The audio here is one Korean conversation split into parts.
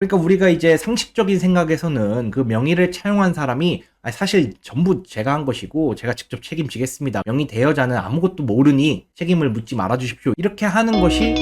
그러니까 우리가 이제 상식적인 생각에서는 그 명의를 차용한 사람이 사실 전부 제가 한 것이고 제가 직접 책임지겠습니다. 명의 대여자는 아무것도 모르니 책임을 묻지 말아주십시오. 이렇게 하는 것이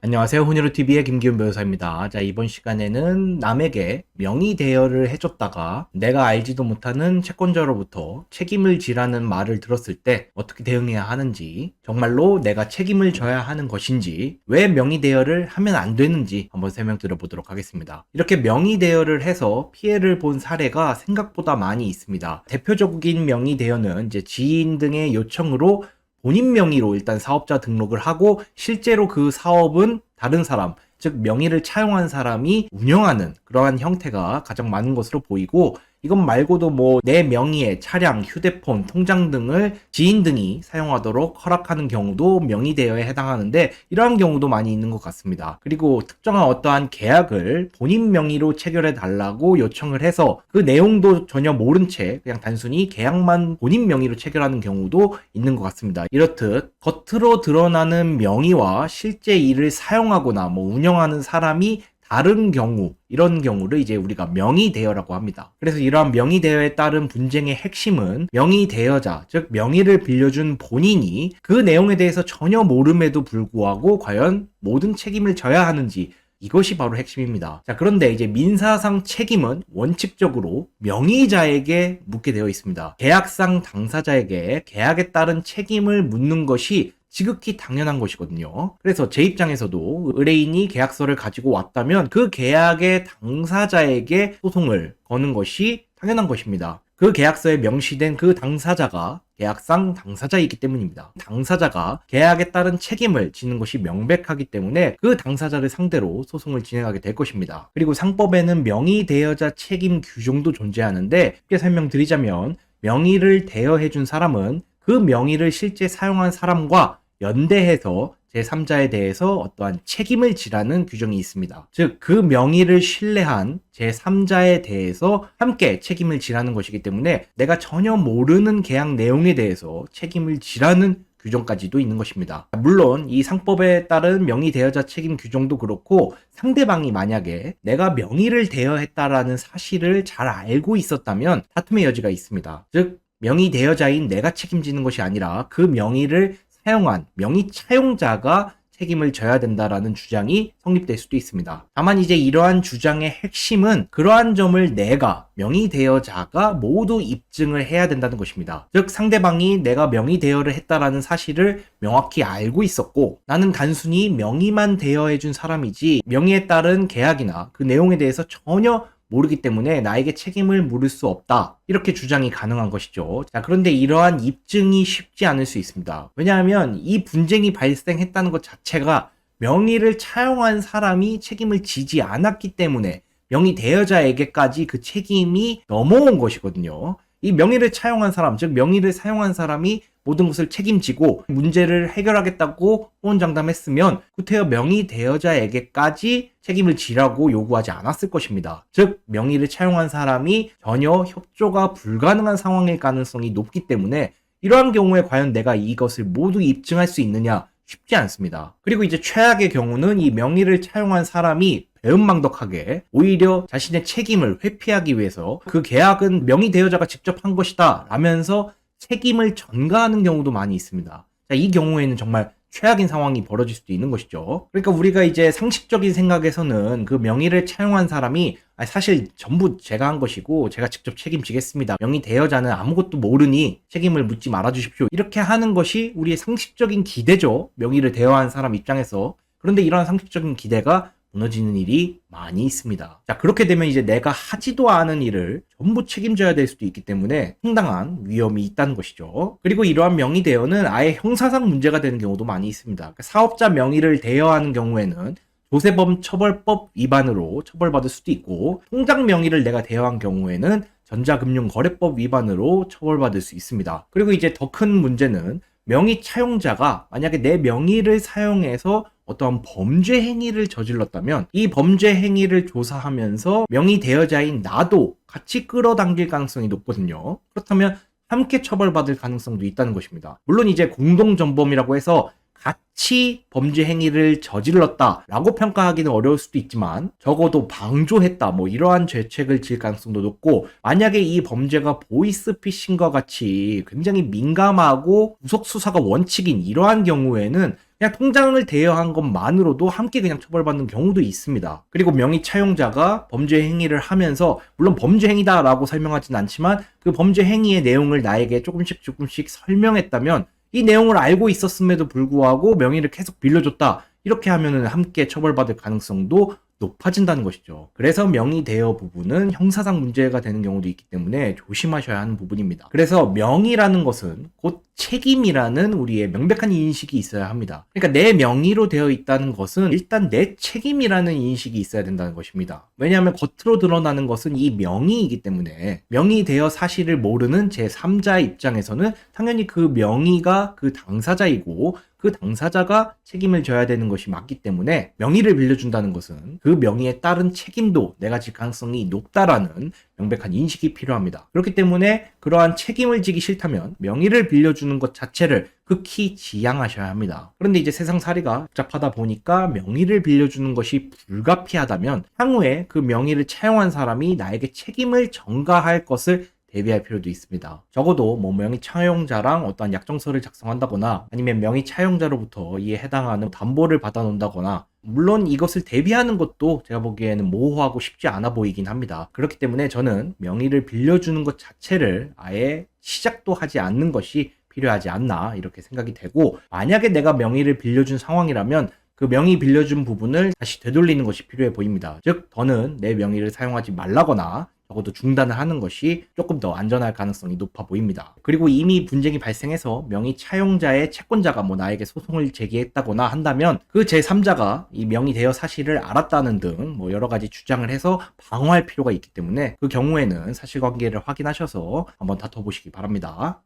안녕하세요. 훈이루TV의 김기훈 변호사입니다. 자, 이번 시간에는 남에게 명의 대여를 해줬다가 내가 알지도 못하는 채권자로부터 책임을 지라는 말을 들었을 때 어떻게 대응해야 하는지, 정말로 내가 책임을 져야 하는 것인지, 왜 명의 대여를 하면 안 되는지 한번 설명드려보도록 하겠습니다. 이렇게 명의 대여를 해서 피해를 본 사례가 생각보다 많이 있습니다. 대표적인 명의 대여는 이제 지인 등의 요청으로 본인 명의로 일단 사업자 등록을 하고 실제로 그 사업은 다른 사람, 즉 명의를 차용한 사람이 운영하는 그러한 형태가 가장 많은 것으로 보이고, 이것 말고도 내 명의의 차량, 휴대폰, 통장 등을 지인 등이 사용하도록 허락하는 경우도 명의 대여에 해당하는데, 이러한 경우도 많이 있는 것 같습니다. 그리고 특정한 어떠한 계약을 본인 명의로 체결해 달라고 요청을 해서 그 내용도 전혀 모른 채 그냥 단순히 계약만 본인 명의로 체결하는 경우도 있는 것 같습니다. 이렇듯 겉으로 드러나는 명의와 실제 이를 사용하거나 운영하는 사람이 다른 경우, 이런 경우를 이제 우리가 명의 대여라고 합니다. 그래서 이러한 명의 대여에 따른 분쟁의 핵심은 명의 대여자, 즉 명의를 빌려준 본인이 그 내용에 대해서 전혀 모름에도 불구하고 과연 모든 책임을 져야 하는지, 이것이 바로 핵심입니다. 자, 그런데 이제 민사상 책임은 원칙적으로 명의자에게 묻게 되어 있습니다. 계약상 당사자에게 계약에 따른 책임을 묻는 것이 지극히 당연한 것이거든요. 그래서 제 입장에서도 의뢰인이 계약서를 가지고 왔다면 그 계약의 당사자에게 소송을 거는 것이 당연한 것입니다. 그 계약서에 명시된 그 당사자가 계약상 당사자이기 때문입니다. 당사자가 계약에 따른 책임을 지는 것이 명백하기 때문에 그 당사자를 상대로 소송을 진행하게 될 것입니다. 그리고 상법에는 명의 대여자 책임 규정도 존재하는데, 쉽게 설명드리자면 명의를 대여해준 사람은 그 명의를 실제 사용한 사람과 연대해서 제3자에 대해서 어떠한 책임을 지라는 규정이 있습니다. 즉, 그 명의를 신뢰한 제3자에 대해서 함께 책임을 지라는 것이기 때문에 내가 전혀 모르는 계약 내용에 대해서 책임을 지라는 규정까지도 있는 것입니다. 물론 이 상법에 따른 명의 대여자 책임 규정도 그렇고, 상대방이 만약에 내가 명의를 대여했다라는 사실을 잘 알고 있었다면 다툼의 여지가 있습니다. 즉, 명의 대여자인 내가 책임지는 것이 아니라 그 명의를 사용한 명의 차용자가 책임을 져야 된다라는 주장이 성립될 수도 있습니다. 다만 이제 이러한 주장의 핵심은 그러한 점을 내가 명의 대여자가 모두 입증을 해야 된다는 것입니다. 즉, 상대방이 내가 명의 대여를 했다라는 사실을 명확히 알고 있었고, 나는 단순히 명의만 대여해준 사람이지 명의에 따른 계약이나 그 내용에 대해서 전혀 모르기 때문에 나에게 책임을 물을 수 없다, 이렇게 주장이 가능한 것이죠. 자, 그런데 이러한 입증이 쉽지 않을 수 있습니다. 왜냐하면 이 분쟁이 발생했다는 것 자체가 명의를 차용한 사람이 책임을 지지 않았기 때문에 명의 대여자에게까지 그 책임이 넘어온 것이거든요. 이 명의를 차용한 사람, 즉 명의를 사용한 사람이 모든 것을 책임지고 문제를 해결하겠다고 호언장담했으면 구태여 명의 대여자에게까지 책임을 지라고 요구하지 않았을 것입니다. 즉, 명의를 차용한 사람이 전혀 협조가 불가능한 상황일 가능성이 높기 때문에 이러한 경우에 과연 내가 이것을 모두 입증할 수 있느냐, 쉽지 않습니다. 그리고 이제 최악의 경우는 이 명의를 차용한 사람이 배은망덕하게 오히려 자신의 책임을 회피하기 위해서 그 계약은 명의 대여자가 직접 한 것이다 라면서 책임을 전가하는 경우도 많이 있습니다. 자, 이 경우에는 정말 최악인 상황이 벌어질 수도 있는 것이죠. 그러니까 우리가 이제 상식적인 생각에서는 그 명의를 차용한 사람이 사실 전부 제가 한 것이고 제가 직접 책임지겠습니다. 명의 대여자는 아무것도 모르니 책임을 묻지 말아주십시오. 이렇게 하는 것이 우리의 상식적인 기대죠. 명의를 대여한 사람 입장에서. 그런데 이러한 상식적인 기대가 무너지는 일이 많이 있습니다. 자, 그렇게 되면 이제 내가 하지도 않은 일을 전부 책임져야 될 수도 있기 때문에 상당한 위험이 있다는 것이죠. 그리고 이러한 명의 대여는 아예 형사상 문제가 되는 경우도 많이 있습니다. 그러니까 사업자 명의를 대여하는 경우에는 조세범 처벌법 위반으로 처벌받을 수도 있고, 통장 명의를 내가 대여한 경우에는 전자금융거래법 위반으로 처벌받을 수 있습니다. 그리고 이제 더 큰 문제는 명의 차용자가 만약에 내 명의를 사용해서 어떠한 범죄 행위를 저질렀다면 이 범죄 행위를 조사하면서 명의 대여자인 나도 같이 끌어당길 가능성이 높거든요. 그렇다면 함께 처벌받을 가능성도 있다는 것입니다. 물론 이제 공동전범이라고 해서 같이 범죄 행위를 저질렀다라고 평가하기는 어려울 수도 있지만 적어도 방조했다 뭐 이러한 죄책을 질 가능성도 높고, 만약에 이 범죄가 보이스피싱과 같이 굉장히 민감하고 구속 수사가 원칙인 이러한 경우에는 그냥 통장을 대여한 것만으로도 함께 그냥 처벌받는 경우도 있습니다. 그리고 명의 차용자가 범죄 행위를 하면서 물론 범죄 행위다라고 설명하진 않지만 그 범죄 행위의 내용을 나에게 조금씩 설명했다면 이 내용을 알고 있었음에도 불구하고 명의를 계속 빌려줬다, 이렇게 하면은 함께 처벌받을 가능성도 높아진다는 것이죠. 그래서 명의 대여 부분은 형사상 문제가 되는 경우도 있기 때문에 조심하셔야 하는 부분입니다. 그래서 명의라는 것은 곧 책임이라는 우리의 명백한 인식이 있어야 합니다. 그러니까 내 명의로 되어 있다는 것은 일단 내 책임이라는 인식이 있어야 된다는 것입니다. 왜냐하면 겉으로 드러나는 것은 이 명의이기 때문에, 명의 대여 사실을 모르는 제3자의 입장에서는 당연히 그 명의가 그 당사자이고 그 당사자가 책임을 져야 되는 것이 맞기 때문에, 명의를 빌려준다는 것은 그 명의에 따른 책임도 내가 질 가능성이 높다라는 명백한 인식이 필요합니다. 그렇기 때문에 그러한 책임을 지기 싫다면 명의를 빌려주는 것 자체를 극히 지양하셔야 합니다. 그런데 이제 세상살이가 복잡하다 보니까 명의를 빌려주는 것이 불가피하다면 향후에 그 명의를 차용한 사람이 나에게 책임을 전가할 것을 대비할 필요도 있습니다. 적어도 뭐 명의 차용자랑 어떠한 약정서를 작성한다거나 아니면 명의 차용자로부터 이에 해당하는 담보를 받아 놓는다거나, 물론 이것을 대비하는 것도 제가 보기에는 모호하고 쉽지 않아 보이긴 합니다. 그렇기 때문에 저는 명의를 빌려주는 것 자체를 아예 시작도 하지 않는 것이 필요하지 않나 이렇게 생각이 되고, 만약에 내가 명의를 빌려준 상황이라면 그 명의 빌려준 부분을 다시 되돌리는 것이 필요해 보입니다. 즉 더는 내 명의를 사용하지 말라거나 적어도 중단을 하는 것이 조금 더 안전할 가능성이 높아 보입니다. 그리고 이미 분쟁이 발생해서 명의 차용자의 채권자가 뭐 나에게 소송을 제기했다거나 한다면 그 제3자가 이 명의 대여 사실을 알았다는 등 뭐 여러 가지 주장을 해서 방어할 필요가 있기 때문에 그 경우에는 사실관계를 확인하셔서 한번 다퉈보시기 바랍니다.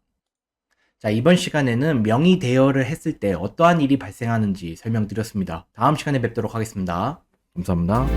자, 이번 시간에는 명의 대여를 했을 때 어떠한 일이 발생하는지 설명드렸습니다. 다음 시간에 뵙도록 하겠습니다. 감사합니다.